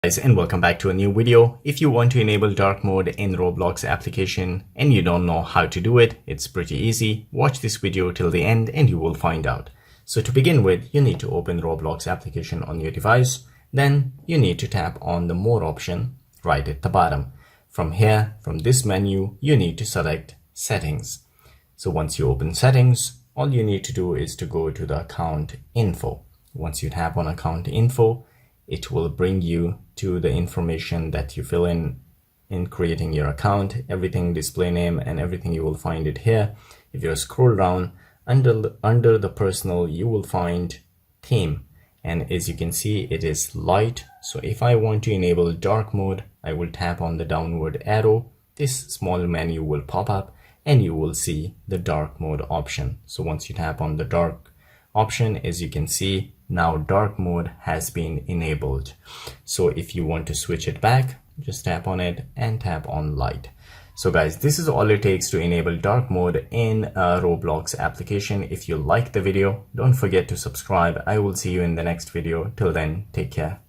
Guys, and welcome back to a new video. If you want to enable dark mode in Roblox application and you don't know how to do it, it's pretty easy. Watch this video till the end and you will find out. So to begin with, you need to open Roblox application on your device. Then you need to tap on the more option right at the bottom. From here, from this menu, you need to select settings. So once you open settings, all you need to do is to go to the account info. Once you tap on account info, it will bring you to the information that you fill in creating your account, everything, display name and everything. You will find it here. If you scroll down under the personal, you will find theme, and as you can see, it is light. So if I want to enable dark mode, I will tap on the downward arrow. This small menu will pop up and you will see the dark mode option. So once you tap on the dark option, as you can see, now dark mode has been enabled. So if you want to switch it back, just tap on it and tap on light. So guys, this is all it takes to enable dark mode in a Roblox application. If you like the video, don't forget to subscribe. I will see you in the next video. Till then, take care.